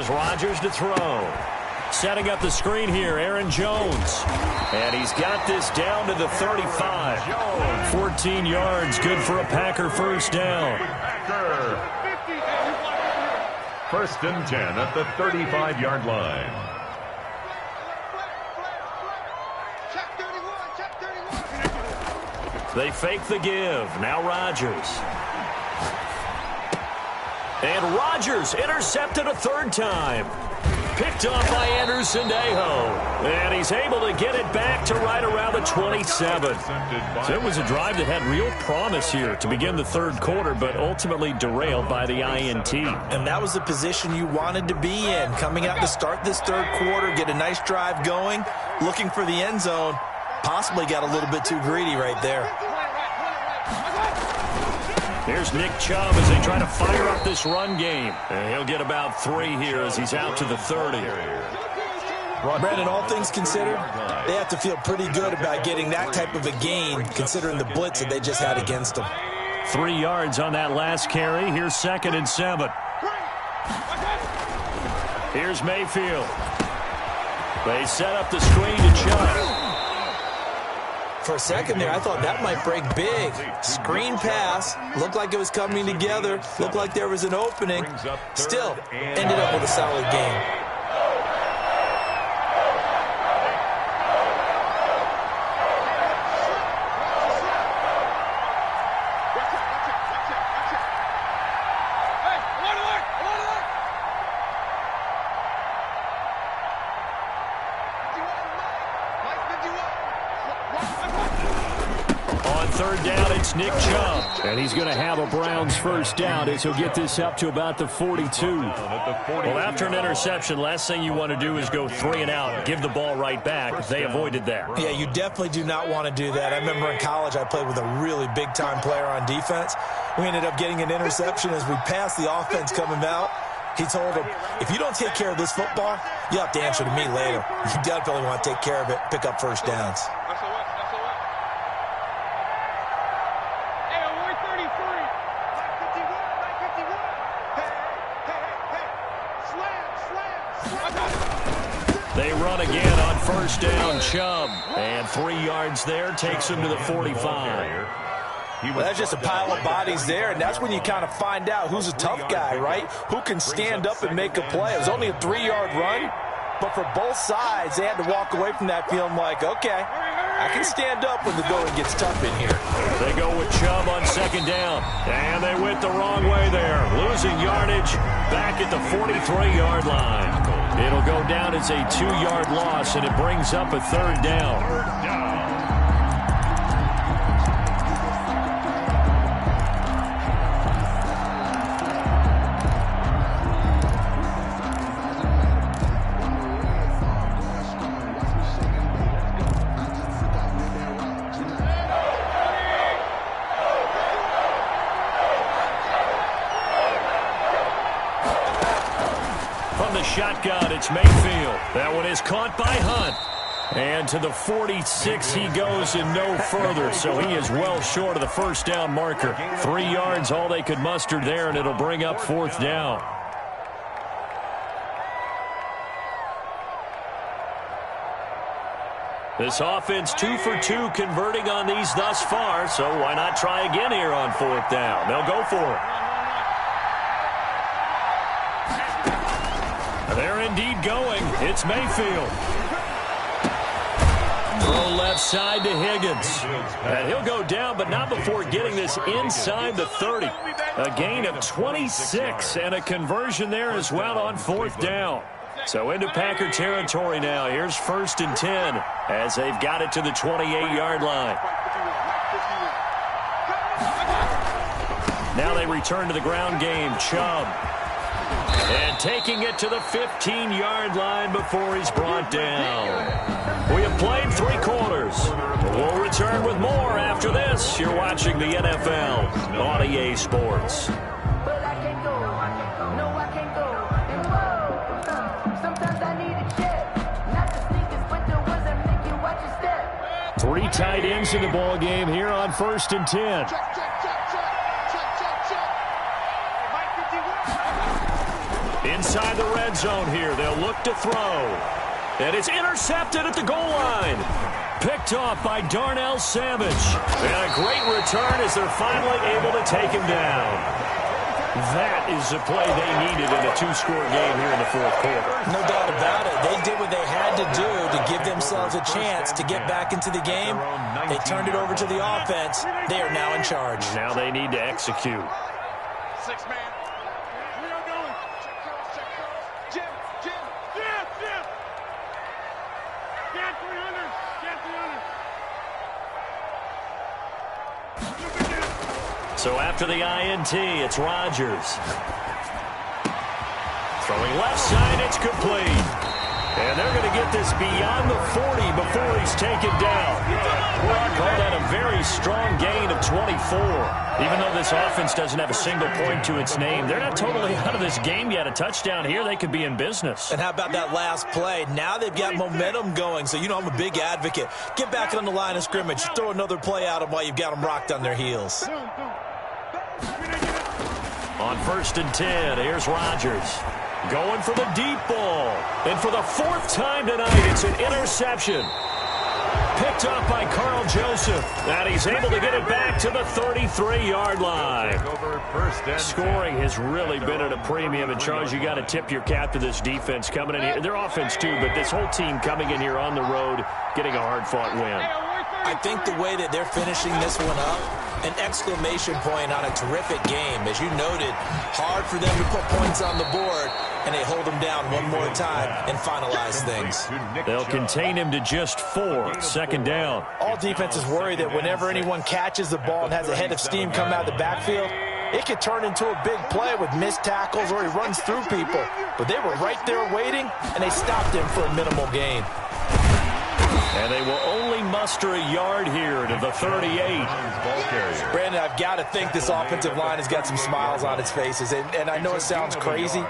Here's Rodgers to throw. Setting up the screen here, Aaron Jones. And he's got this down to the 35. 14 yards, good for a Packer first down. First and 10 at the 35-yard line. They fake the give. Now Rodgers. And Rodgers intercepted a third time. Picked off by Anderson-Dejo. And he's able to get it back to right around the 27. So it was a drive that had real promise here to begin the third quarter, but ultimately derailed by the INT. And that was the position you wanted to be in. Coming out to start this third quarter, get a nice drive going, looking for the end zone. Possibly got a little bit too greedy right there. Here's Nick Chubb as they try to fire up this run game. And he'll get about 3 here as he's out to the 30. Brandon, all things considered, they have to feel pretty good about getting that type of a gain, considering the blitz that they just had against them. 3 yards on that last carry. Here's 2nd and 7. Here's Mayfield. They set up the screen to Chubb. For a second there, I thought that might break big. Screen pass. Looked like it was coming together. Looked like there was an opening. Still, ended up with a solid game. Third down, it's Nick Chubb. And he's going to have a Browns first down as he'll get this up to about the 42. Well, after an interception, last thing you want to do is go 3 and out, give the ball right back. They avoided that. Yeah, you definitely do not want to do that. I remember in college I played with a really big-time player on defense. We ended up getting an interception as we passed the offense coming out. He told him, if you don't take care of this football, you have to answer to me later. You definitely want to take care of it, pick up first downs. They run again on first down, Chubb. And 3 yards there takes him to the 45. Well, that's just a pile of bodies there, and that's when you kind of find out who's a tough guy, right? Who can stand up and make a play. It was only a 3-yard run, but for both sides, they had to walk away from that feeling like, okay, I can stand up when the going gets tough in here. They go with Chubb on second down, and they went the wrong way there. Losing yardage back at the 43-yard line. It'll go down as a 2-yard loss, and it brings up a third down. Shotgun, it's Mayfield. That one is caught by Hunt. And to the 46 he goes and no further, so he is well short of the first down marker. 3 yards, all they could muster there, and it'll bring up fourth down. This offense 2 for 2 converting on these thus far, so why not try again here on fourth down? They'll go for it. They're indeed going. It's Mayfield. Throw left side to Higgins. And he'll go down, but not before getting this inside the 30. A gain of 26 and a conversion there as well on fourth down. So into Packer territory now. Here's 1st and 10 as they've got it to the 28-yard line. Now they return to the ground game. Chubb. And taking it to the 15-yard line before he's brought down. We have played 3 quarters. We'll return with more after this. You're watching the NFL on EA Sports. Three tight ends in the ball game here on 1st and 10. Inside the red zone here. They'll look to throw. And it's intercepted at the goal line. Picked off by Darnell Savage. And a great return as they're finally able to take him down. That is the play they needed in a two-score game here in the fourth quarter. No doubt about it. They did what they had to do to give themselves a chance to get back into the game. They turned it over to the offense. They are now in charge. Now they need to execute. 6 man. We are going. Check cross. Jim. Jim. Get 300. Get 300. So after the INT, it's Rodgers. Throwing left side, it's complete. And they're going to get this beyond the 40 before he's taken down. Well, I call that a very strong gain of 24. Even though this offense doesn't have a single point to its name, they're not totally out of this game yet. A touchdown here, they could be in business. And how about that last play? Now they've got momentum going, so you know I'm a big advocate. Get back on the line of scrimmage. Throw another play at them while you've got them rocked on their heels. On 1st and 10, here's Rodgers. Going for the deep ball. And for the 4th time tonight, it's an interception. Picked up by Carl Joseph. And he's able to get it back to the 33-yard line. Scoring has really been at a premium. And, Charles, you got to tip your cap to this defense coming in here. Their offense, too, but this whole team coming in here on the road, getting a hard-fought win. I think the way that they're finishing this one up, an exclamation point on a terrific game. As you noted, hard for them to put points on the board, and they hold them down one more time and finalize things. They'll contain him to just 4. 2nd down. All defenses worry that whenever anyone catches the ball and has a head of steam come out of the backfield, it could turn into a big play with missed tackles or he runs through people. But they were right there waiting, and they stopped him for a minimal gain. And they will only muster a yard here to the 38. Brandon, I've got to think this offensive line has got some smiles on its faces. And I know it sounds crazy,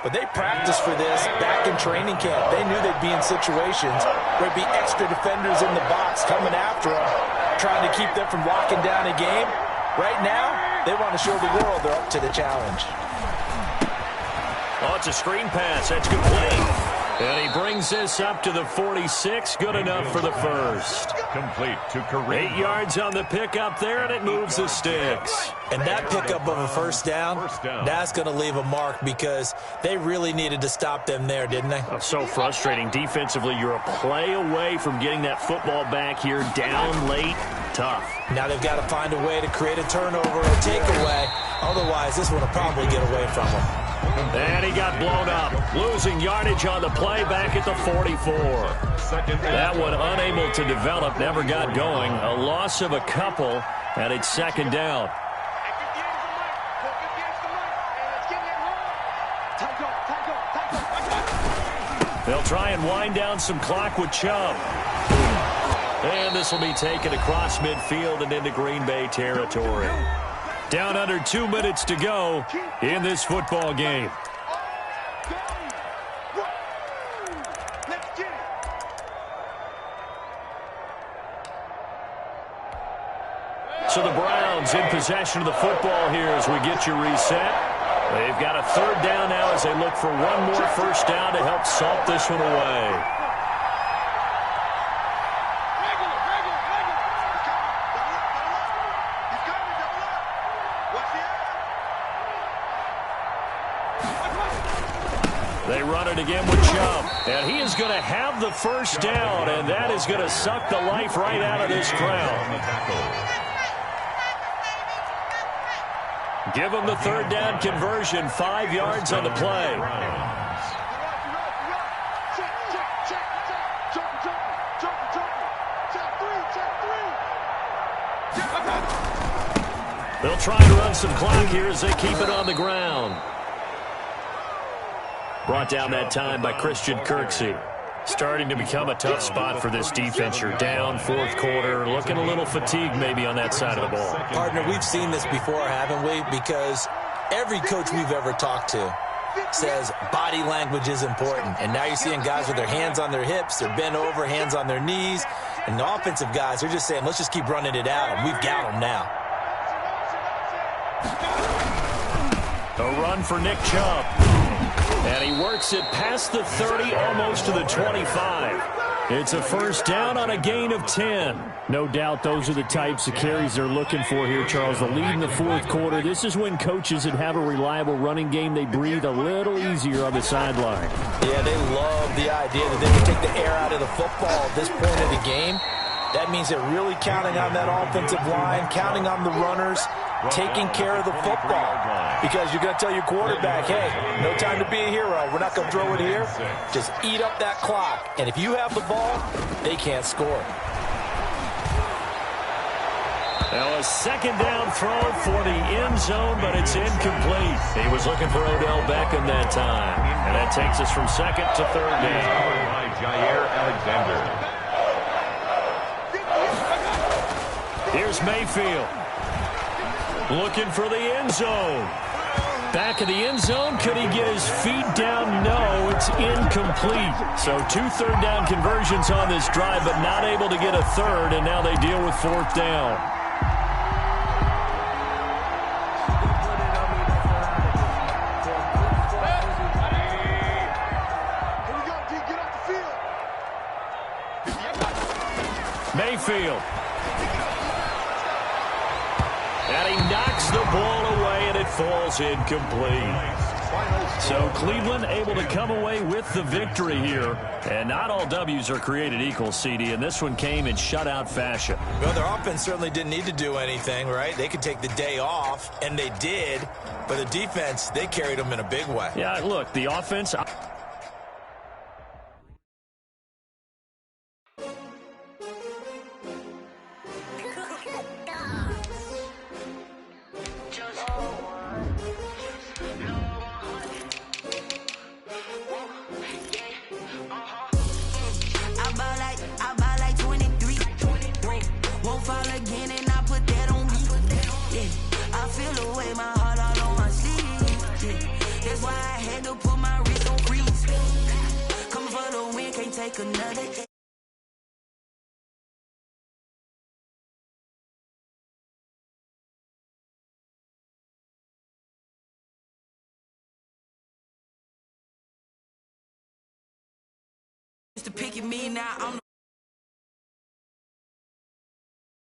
but they practiced for this back in training camp. They knew they'd be in situations where there'd be extra defenders in the box coming after them, trying to keep them from locking down a game. Right now, they want to show the world they're up to the challenge. Oh, it's a screen pass. That's complete. And he brings this up to the 46. Good enough for the first. Complete to Kareem. 8 yards on the pickup there, and it moves the sticks. And that pickup of a first down, that's going to leave a mark because they really needed to stop them there, didn't they? Oh, so frustrating. Defensively, you're a play away from getting that football back here. Down late, tough. Now they've got to find a way to create a turnover or a takeaway. Otherwise, this one will probably get away from them. And he got blown up. Losing yardage on the play back at the 44. That one unable to develop, never got going. A loss of a couple, and it's 2nd down. They'll try and wind down some clock with Chubb. And this will be taken across midfield and into Green Bay territory. Down under 2 minutes to go in this football game. So the Browns in possession of the football here as we get you reset. They've got a 3rd down now as they look for one more first down to help salt this one away. They run it again with Chubb. And he is going to have the first down, and that is going to suck the life right out of this crowd. Give them the 3rd down conversion, 5 yards on the play. They'll try to run some clock here as they keep it on the ground. Brought down that time by Christian Kirksey. Starting to become a tough spot for this defense. You're down 4th quarter, looking a little fatigued maybe on that side of the ball. Partner, we've seen this before, haven't we? Because every coach we've ever talked to says body language is important. And now you're seeing guys with their hands on their hips, they're bent over, hands on their knees. And the offensive guys, they're just saying, let's just keep running it out, and we've got them now. A run for Nick Chubb. And he works it past the 30, almost to the 25. It's a first down on a gain of 10. No doubt those are the types of carries they're looking for here, Charles. The lead in the fourth quarter. This is when coaches that have a reliable running game, they breathe a little easier on the sideline. Yeah, they love the idea that they can take the air out of the football at this point of the game. That means they're really counting on that offensive line, counting on the runners, taking care of the football. Because you're going to tell your quarterback, hey, no time to be a hero. We're not going to throw it here. Just eat up that clock. And if you have the ball, they can't score. Now a second down throw for the end zone, but it's incomplete. He was looking for Odell Beckham that time. And that takes us from second to third down. By Jair Alexander. Here's Mayfield. Looking for the end zone. Back of the end zone. Could he get his feet down? No, it's incomplete. So 2 third-down conversions on this drive, but not able to get a third, and now they deal with fourth down. Mayfield. And he knocks the ball away, and it falls incomplete. So Cleveland able to come away with the victory here. And not all W's are created equal, CD, and this one came in shutout fashion. Well, their offense certainly didn't need to do anything, right? They could take the day off, and they did. But the defense, they carried them in a big way. Yeah, look, the offense... To pick at me now, I'm